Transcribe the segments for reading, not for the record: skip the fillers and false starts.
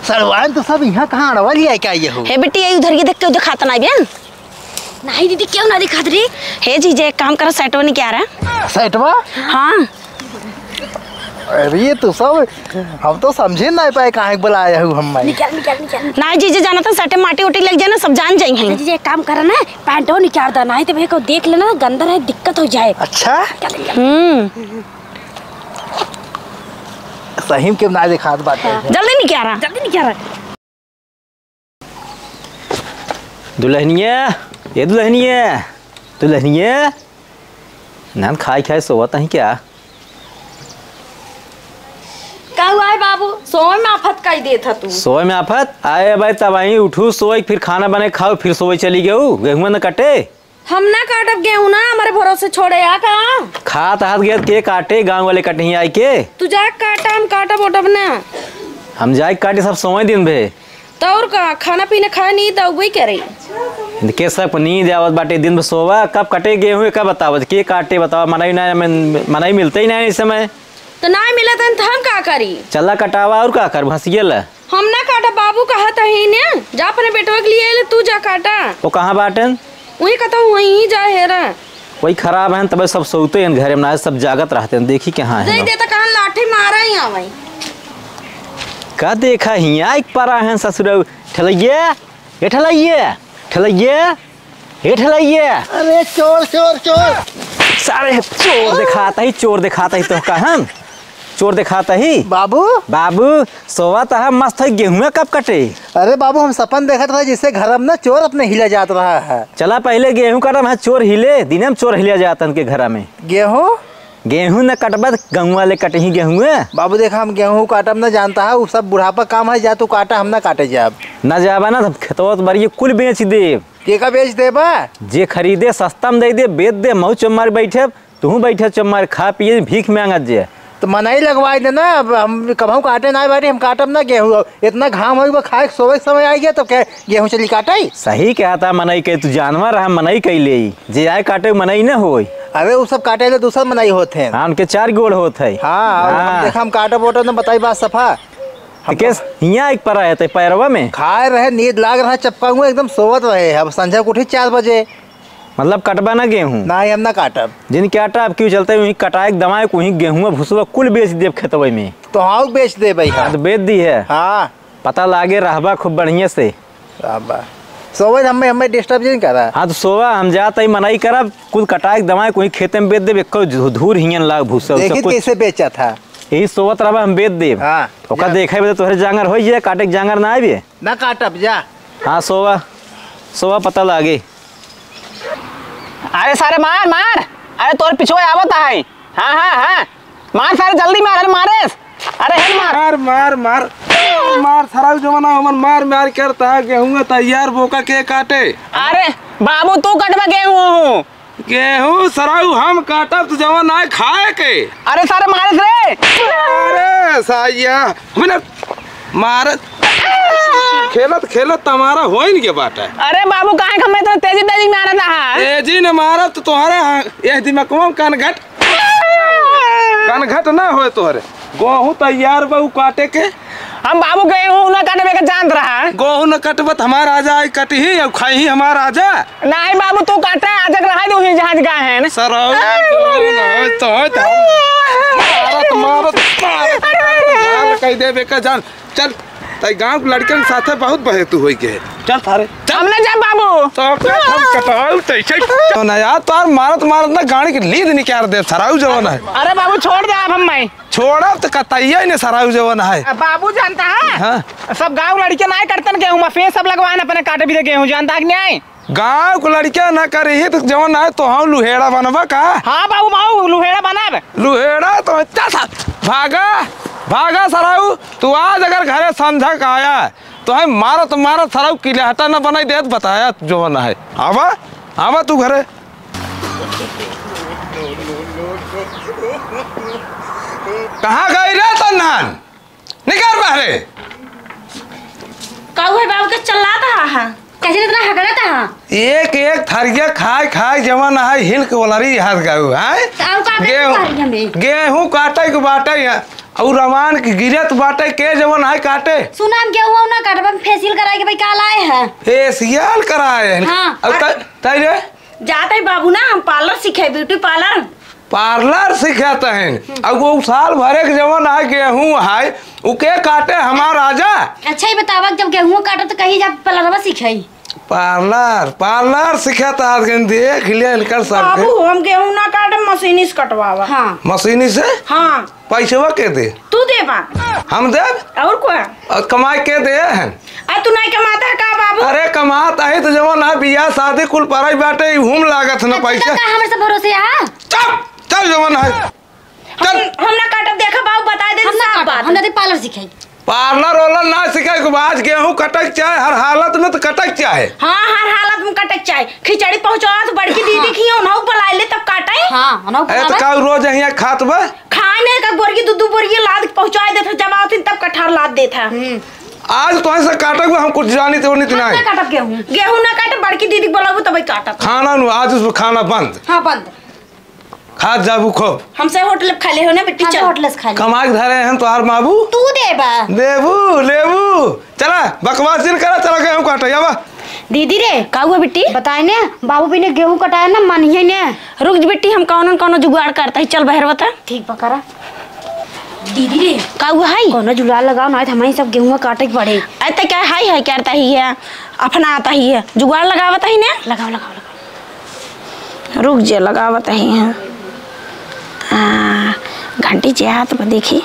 सरवान तो सब यहाँ कहाँ अड़वा लिया क्या ये हो? हे बेटी ये उधर ये देख के उधर खाता नहीं बेन। नहीं दीदी क्यों ना दिखात रही? हे जीजे एक काम करो सेटवा नहीं क्या रहा? सेटवा? हाँ। अरे ये तो सब हम तो समझे नहीं पाए कहाँ बुलाया हूँ हम। निकाल। नहीं जीजे जाना था सेटे माटी उटी लग जाए ना सब जान जाएंगे। जीजे एक काम करा ना पैंटो निकाल दो नहीं तो भाई को देख लेना गंदा है दिक्कत हो जाए। अच्छा। सही क्यों ना दिखात बात है। जल्दी निकाल। दुल्हनिया नान खाई सोवत है क्या? हुआ है बाबू सोए में आफत कही दे था तू। सोए में आफत आए भाई तब आई उठू सोए फिर खाना बने खाओ फिर सोए चली गऊ गेहूं न कटे। हम ना काटब गेहूं ना हमारे भरोसे छोड़े या कहाँ खात हाथ गए के काटे गांव वाले कटे ही आई के तू जा काटा हम काटा बोटब ना हम जाए काटे सब सोए दिन भे तो और का खाना पीना खाए नहीं तो वही कह रही के सब नींद आवत बाटे दिन में सोवा कब कटे गेहूं कब बतावत के काटे बतावा मनाई मिलते ही नहीं इस समय तो ना मिला तो हम का करी चला कटावा और का कर भसियल हम ना काटा बाबू कहा था ही ने जा अपने बेटवा के लिए तू जा काटा वो कहाँ बाटन वही कहता हूँ वही जा हेरा वही खराब है तब सब सोते हैं घर में सब जागत रहते हैं देखी कहाँ है देता कहाँ लाठी मारा ही वही का देखा हिया एक पारा है ससुर ठलैया अरे चोर सारे चोर दिखाता ही तो कहा चोर दिखाता ही बाबू सोवा था मस्त है गेहूं कब कटे। अरे बाबू हम सपन देखा था जिससे घर में ना चोर अपने हिला जात रहा है। चला पहले गेहूं काटम है चोर हिले दिन में चोर हिला जाता उनके घर में गेहूं न कटबा गहूं वाले कटे ही गेहूं बाबू देखा हम गेहूं काटम न जानता है वो सब बुढ़ापा काम है जा तू काटा हम ना काटे जाब न जाबा ना खेतवा तो बड़ी कुल बेच दे के का बेच दे बा जे खरीदे सस्ता में दे दे बेच दे मऊ चम्मार बैठे तू बैठे चम्मार खा पिए भीख मांगत जे तो मनाई लगवाई देना हम कभी काटे ना बारी हम काटब ना गेहूं इतना घाम हो खाए सोवे समय आई गया तो क्या गेहूं चली काटाई सही कहता मनाई कह तू जानवर रहा मनाई कह ले जे आए काटे मनाई न हो अरे वो सब काटे ले दूसरा मनाई होते हैं। हाँ उनके 4 गोड़ होते है। हाँ देखा हम काटा बोटा न बताई बात सफा यहाँ एक पर आए पैरवा में खाए रहे नींद लाग रहा चपका हुआ एकदम सोवत रहे अब संझा को उठी 4 बजे मतलब कटबा ना गेहूं ना हम ना काटब जिन काटा अब क्यों चलते वहीं कटाए दमाए वहीं गेहूं भूसवा कुल बेच दे खेतवे में तो हाँ बेच दे भाई हाँ तो बेच दी है। हाँ पता लागे रहबा खूब बढ़िया से सोवे हमें डिस्टर्ब नहीं करा। हाँ तो सोवा हम जाते ही मनाई करब कुल कटाए दमाए वहीं खेते में बेच दे धूर हियन लाग भूसा कैसे बेचा था यही सोवत रहा हम बेच देब। हाँ ओका देखे तोहरे जांगर हो जाए काटे के जांगर ना आबे ना काटब जा। हाँ सोवा पता लागे। अरे सारे मार अरे तोर पिछुआ आवत है। हाँ मार सारे जल्दी मार अरे मारे अरे हेल मार सारा जमाना हमन मार करता है गेहूं तैयार बोका के काटे। अरे बाबू तू कटवा गेहूं सराऊ हम काटब तो जवन आए खाए के। अरे सारे मारे रे अरे साया हमने मारत खेलत तुम्हारा हो ही नहीं के बात है। अरे बाबू काहे खमे तो तेजी मारा था तेजी ने मारा तो तुम्हारे ये दिमाग में कान घट ना हो तोहरे गेहूं तैयार बहु काटे के। हम बाबू गेहूं ना काटे के जानत रहा गेहूं न कटबत हमारा आजा कटी ही अब खाई ही हमारा आजा नहीं बाबू तू काटे आजक रहा दो ही जहाज का है ना सराऊ तो मारत कह दे बेका जान चल तई गांव के लड़के के साथे बहुत बहेतू होई के चल थारे हमने जा बाबू तो हम कटाल तैसे तो ना यार तार मारत ना गाड़ी की लीद निकाल दे सराऊ जवान है। अरे बाबू छोड़ दे अब हम मैं छोड़ा तो कतैया ने सराऊ जवान है। बाबू जानता है हाँ? सब गांव लड़के ना करते गेहूं में फेस सब लगवाना अपने काटे भी गेहूं जानता है कि नहीं गांव को लड़कियां ना करे ही तो जवान है तो हम लुहेड़ा बनवा का। हाँ बाबू माऊ लुहेड़ा बनाब लुहेड़ा तो भागा सराऊ तू आज अगर घरे समझा का आया तो है मारा सराऊ किले हटा ना बनाई देत बताया जो ना है आवा तू घरे। कहाँ गई रे तन्हान निकल बाहरे काऊ है बाबू के चलाता है कैसे इतना हगड़ा था एक थरिया खाए जवान है हिल के वलरी हाथ गाऊ है गेहूं काटे के बाटे और रमान की गिरत बाटे के जवन है काटे। सुना हम क्या हुआ ना काटबा फेशियल कराए के भाई काल आए हैं। फेशियल कराए हैं। हाँ। अब तय रे जाते है बाबू ना हम पार्लर सीखे ब्यूटी पार्लर। पार्लर सिखाते हैं। अब वो साल भरे के जवन है गेहूं है उके काटे हमार राजा। अच्छा ही बतावा जब गेहूं काटो तो कहीं जा पार्लरवा सीखाई। पार्लर सिखाता है देख लिया इनका सब। बाबू हम गेहूं ना काटे मशीनी से कटवावा। हाँ मशीनी से। हाँ पैसा के दे तू दे बा हम दे और क्या और कमाई के दे हैं। तू नहीं कमाता है का बाबू? अरे कमाता है तो जवन है बियाह शादी कुल पराई बाटे घूम लागत न पैसा। हमारे से भरोसे आ चल जवन है चल। हम ना काटब देखा बाबू बता दे साफ बात। हम ना पार्लर सीखाई। पार्लर वाला ना सिखाए को आज गेहूं कटक चाहे हर हालत में तो कटक चाहे। हाँ हर हालत में कटक चाहे। खिचड़ी पहुंचावा तो बड़की दीदी खियो ना बुला ले तब काटे। हाँ ना ए तो का रोज यहां खात बा खाने का बोरगी दूध बोरगी लाद पहुंचा देता जब आती तब कठार लाद देता। आज तो ऐसा काटक हम कुछ जानी तो नहीं ना काटब गेहूं ना काटे बड़की दीदी बोलाबू तब काटब। खाना नु आज उसमें खाना बंद। हाँ बंद खा जाबू खूब। हमसे होटल खा ले हो ना बेटी चल होटल से खा ले। कमाई धरे हैं तो हर बाबू तू दे बा देबू लेबू चला बकवास दिन करा चला गेहूं काटे आवा। दीदी रे का हुआ बेटी बताए ने बाबू भी ने गेहूं कटाया ना मानिए ने। रुक बेटी हम कौन जुगाड़ करता है चल बहर बता। ठीक पकड़ा दीदी रे का हुआ है कोनो जुगाड़ लगाओ ना हमारी सब गेहूं काटे के पड़े। ऐसे क्या है करता ही है अपना आता ही है जुगाड़ लगावता ही ना। लगाओ लगाओ लगाओ रुक जे लगावता ही है। घंटी चाहत देखी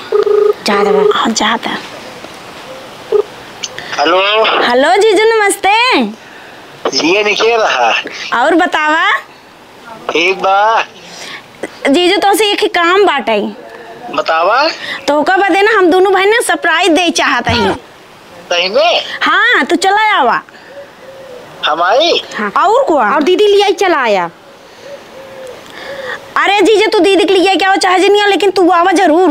चाहता। हेलो हेलो जीजू नमस्ते। ये निकल रहा और बतावा ठीक बा जीजू तो से एक ही काम बाटे बतावा तो का बदे ना हम दोनों भाई ना सरप्राइज दे चाहता ही। सही में हाँ तू चला आवा हमारी। हाँ। और क्या और दीदी लिया चला आया। अरे जीजे तू दीदी के लिए क्या हो चाहे नहीं लेकिन तू आवा जरूर।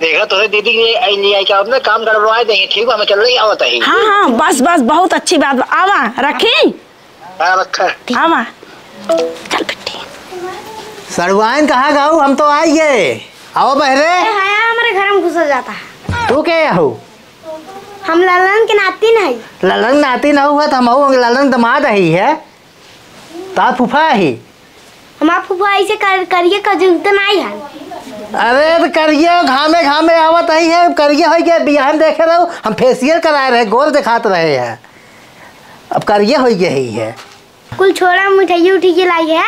देखा तो दीदी के लिए क्या अपने काम करवाए देंगे। ठीक है हमें चल रही आवत है। हाँ हाँ बस बस बहुत अच्छी बात आवा रखे। हाँ रखा आवा चल बेटी। सरवाइन कहाँ गाऊ हम तो आइए आओ बहरे। हमारे घर में घुस जाता है। तू क्या हो? हम ललन के नाती नहीं। ललन नाती ना हुआ तो हम ललन दमाद ही है ता फूफा ही। हमारा फूफा ऐसे करिए कजूतन आई है। अरे तो करिए घामे घामे आवत ही है करिए हो गया बिहान देखे रहो हम फेशियल कराए रहे गोल दिखाते रहे हैं अब करिए हो गया ही है। कुल छोड़ा मिठाई उठी लाई है।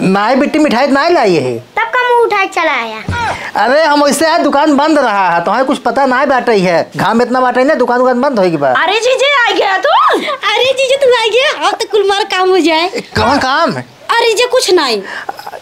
नाई बिट्टी मिठाई नहीं लाई है तब का मुँह उठा चला आया। अरे हम वैसे है दुकान बंद रहा है तो कुछ पता नहीं बाटे है घाम इतना बाटे ना दुकान बंद होगी बात। अरे जीजे आ गया तू। अरे जीजे तू आ गया अब तो कुल मार काम हो जाए। कौन काम? अरे जे कुछ नहीं।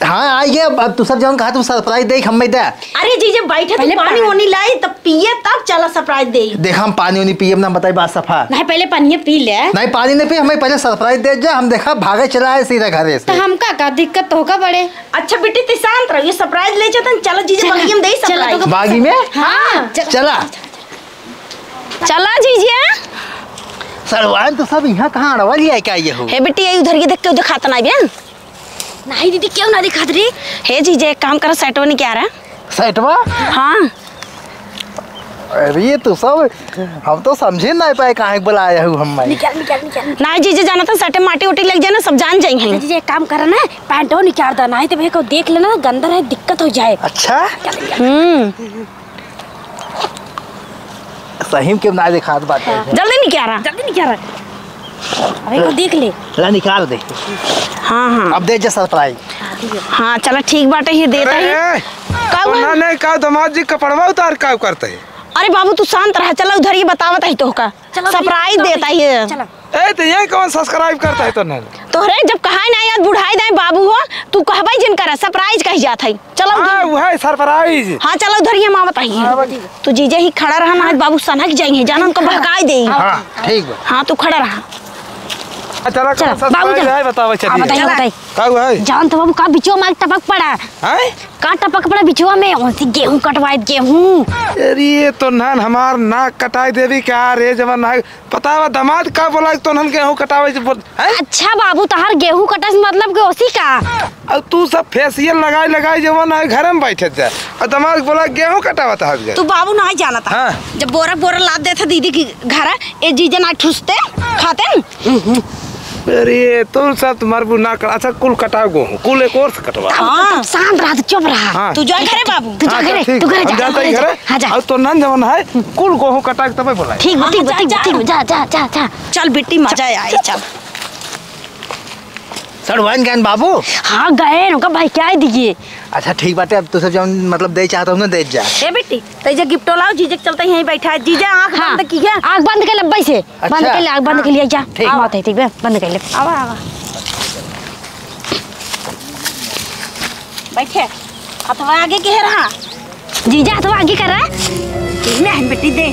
हाँ आइए अब तू सब जन कहा तुम सरप्राइज दे हम दे। अरे जीजे बैठे तो पानी होनी लाई तब पिए तब चला सरप्राइज दे। देख हम पानी नहीं पिए ना बताई बात सफा नहीं पहले पानी पी ले। नहीं पानी नहीं पी हमें पहले सरप्राइज दे जा हम देखा भागे चला है सीधा घर से। तो हमका का दिक्कत तो होगा बड़े। अच्छा बेटी तू शांत रहो ये सरप्राइज ले चलते चलो जीजे बागी में दे सरप्राइज। बागी में हाँ चला चला जीजे। सरवान तो सब यहाँ कहाँ अड़वा लिया क्या ये हो? हे बेटी ये उधर ये देख के दिखाता ना बेन। नहीं दीदी क्यों ना दिखा रही? हे जीजे एक काम करो सेटवा नहीं क्या रहा सेटवा? हाँ अरे ये तो सब हम तो समझे नहीं पाए कहाँ बुलाया हूँ हम। निकाल ना जीजे जाना था सटे माटी उटी लग जाए ना सब जान जाएंगे। जीजे एक काम करा ना पैंटो निकाल दो नहीं तो भाई को देख लेना गंदा है दिक्कत हो जाए। अच्छा सही में क्यों ना दिखा बात है। जल्दी निकाल रहा अभी को देख ले। ला निकाल दे। हाँ अब दे जा सरप्राइज। हाँ चलो ठीक बाटे ही देता है। नहीं का दामाद जी कपड़वा उतार का करते है। अरे बाबू तू शांत रहा चलो उधर ही बतावत है तो का सरप्राइज देता है। ए तो ये कौन सब्सक्राइब करता है तो नहीं तोहरे जब कहा ना याद बुढ़ाई दे बाबू हो तू कहबाई जिन करा सरप्राइज कही जात है। चलो वो है सरप्राइज। हाँ चलो उधर ही हम आवत है। तू जीजे ही खड़ा रहा ना बाबू सनक जाएंगे जाना हमको भड़काई दे। हाँ ठीक हाँ तू खड़ा रहा। चला बाबू बताओ चलिए बताइए का हुआ है? जान तो बाबू का बिचुआ में टपक पड़ा हैं? का टपक पड़ा बिचुआ में उनसे गेहूं कटवाए गेहूं। अरे ये तो नन हमार नाक कटाई देवी क्या रे जवन है पता है दामाद का बोला तो नन गेहूं कटावे से बोल हैं? अच्छा बाबू तहार गेहूं कटा से मतलब के ओसी का अब तू सब फेसियल लगाई जवन है घर में बैठे जा और दामाद बोला गेहूं कटावत है। तू बाबू नहीं जाना था। हाँ। जब बोरा बोरा लाद देता दीदी की घर ए जीजा ना ठुसते खाते न। अरे तो सब तुम्हारे बुना कर अच्छा कुल कटाओ गेहूं कुल एक और से कटवा। हाँ। शांत रहा चुप रहा। हाँ। तू जा घरे बाबू। तू जा घरे तू घरे जा। हाँ जा। और तो नन जवन है कुल गेहूं कटा के तबे बोला। ठीक बा ठीक जा जा जा जा। चल बेटी मजा आई चल। सड़वाइन गए बाबू। हाँ गए उनका भाई क्या दिए। अच्छा ठीक बाटे अब तू सब जब मतलब दे चाहता हूँ ना दे जा। ए बेटी तेजा गिफ्ट लाओ जीजा चलते यहीं बैठा है जीजा आंख हाँ। बंद की है। आँख बंद कर लब्बई से बंद कर ले आँख बंद कर लिया जा। ठीक बात है ठीक है बंद कर ले। आवा आवा बैठे अथवा आगे के रहा जीजा तो आगे कर रहा ले हम बेटी दे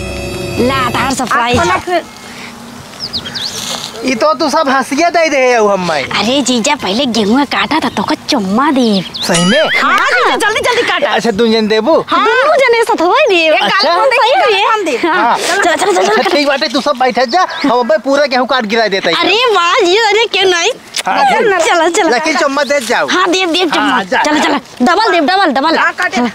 ला तार सरप्राइज। ये तो तू सब हंसिया दे दे हम मैं। अरे जीजा पहले गेहूं काटा था तो का चुम्मा दे। सही में? हाँ जीजा जल्दी जल्दी काट। अच्छा तू जन देबू? दोनों जने साथ होई दे। अच्छा। हम दे। हाँ। चल चल चल अच्छा ठीक बाटे तू सब बैठ जा हम अब पूरा गेहूं काट गिरा देते हैं। अरे वाह जी अरे क्यों नहीं हाँ, ठीक। चलो चलो लेकिन चम्मच दे जाओ। हाँ देव देव चुम्मा हाँ, जा, चल जा। चल डबल देव डबल डबल। हाँ काटे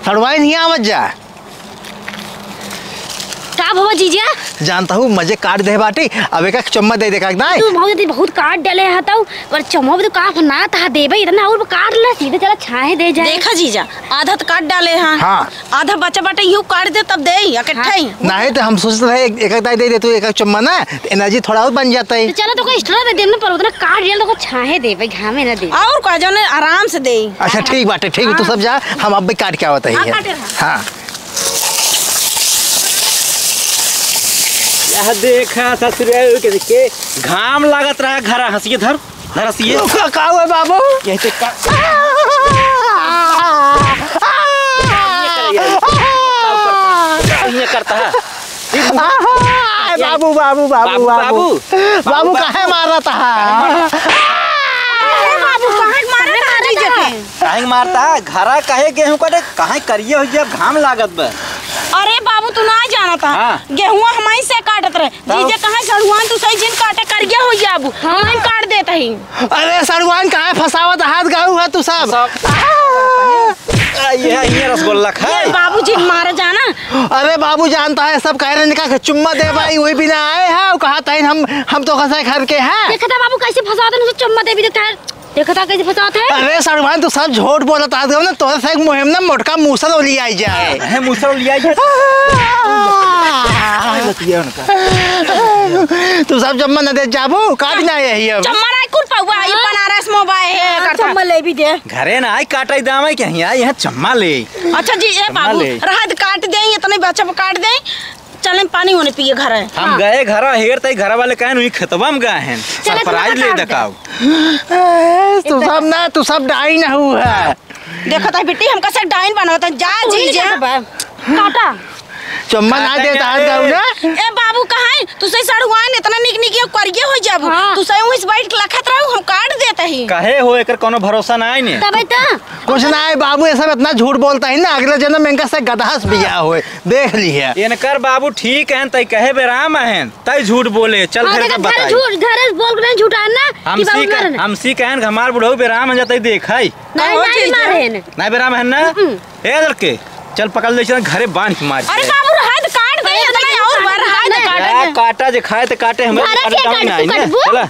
सड़वाइन नहीं आवत जा। का भवा जीजा जानता हूँ मजे काट दे बाटी अब एक चम्मच दे देखा ना। तू बहुत काट डाले हता पर चम्मा भी तो का ना था देबे इतना और काट ले सीधे चला छाए दे जाए। देखा जीजा आधा तो काट डाले हैं। हाँ। आधा बच्चा बाटे यूं काट दे तब दे इकट्ठा ही। नहीं तो हम सोचते रहे एक एक दे दे तू एक चम्मच ना एनर्जी थोड़ा और बन जाता है। तो चलो तो को एक्स्ट्रा दे देना पर उतना काट डाल तो को छाए देबे घामे ना दे। और का जो आराम से दे। अच्छा ठीक बाटे ठीक तू सब जा हम अब भी काट के आवत हाँ, है। काटे रहा। हाँ यह देखा ससुराल के घाम लागत रहा घर हंसिए धर धर हंसिए का हुआ बाबू? यही से का ये करता है बाबू बाबू बाबू बाबू बाबू काहे मार रहा था? बाबू कहाँ मारे ना जीजा के? काहे मारता घरा काहे गेहूं काटे काहे करिए हो जब घाम लागत बा। अरे बाबू तू ना जाना था। हाँ। गेहूं हमारी से काटत रहे जीजा कहाँ सड़ुआन तू सही जिन काटे कर गया हो जाबू हम काट देता ही। अरे सड़वान काहे फसावत हाथ गाऊ है तू सब? ये रसगुल्ला खाए बाबू जी मारे जाना। अरे बाबू जानता है सब कह रहे निकाल चुम्मा दे भाई वही बिना आए हैं कहा था हम तो खसा घर के हैं। देखा था बाबू कैसे फंसाते हैं चुम्मा दे भी देखा था कैसे फंसाते हैं। अरे सड़वान तू सब झूठ बोलता था ना तोरे से मुहिम ना मोटका मूसल ओली आई जाए है मुसल लिया जाए तू सब जम्मा न दे जाबू काट ना यही अब। चम्मा नहीं कुल पाऊआ ये बनारस मोबाइल है करता। चम्मा ले भी दे। घरे ना आई काटाई दाम है कहीं आई यहाँ चम्मा ले। अच्छा जी ए बाबू ले। रहत काट दें इतने बच्चा को काट दें चलें पानी होने पिए घर है। हम गए घर हेर तई घर वाले कहे नहीं खतबा में गए हैं सरप्राइज ले दकाओ। तू सब डाइन हुआ है। देखो ता बेटी हमका से डाइन बनाता जा जी जा काटा चम्मा ना देता हाथ गाऊ ना। ए बाबू कहाँ है तू सही सड़ुआन इतना निक निक करिए हो जाबू। हाँ। तू सही उस बैठ के लखत रहू हम काट देता ही। कहे हो एकर कोनो भरोसा ना आई ने तब तो कुछ ना है बाबू ये सब इतना झूठ बोलता है ना अगले जन्म में इनका से गदहस बिया हुए देख लिया। इनकर बाबू ठीक है तई कहे बेराम है तई झूठ बोले चल हाँ, घर देखा का घर बताई झूठ घर बोल रहे झूठा ना कि बाबू मारे ना। हमसी कहन हमार बुढ़ऊ बेराम है जाते देखई नहीं मारे न। नहीं बेराम है ना ए लड़के चल पकड़ ले चल घरे बांध के मार। अरे बाबू हाथ काट दे इतना और बार हाथ काट काटा जे खाए तो काटे हमें भारत के काट तू काटबू। चला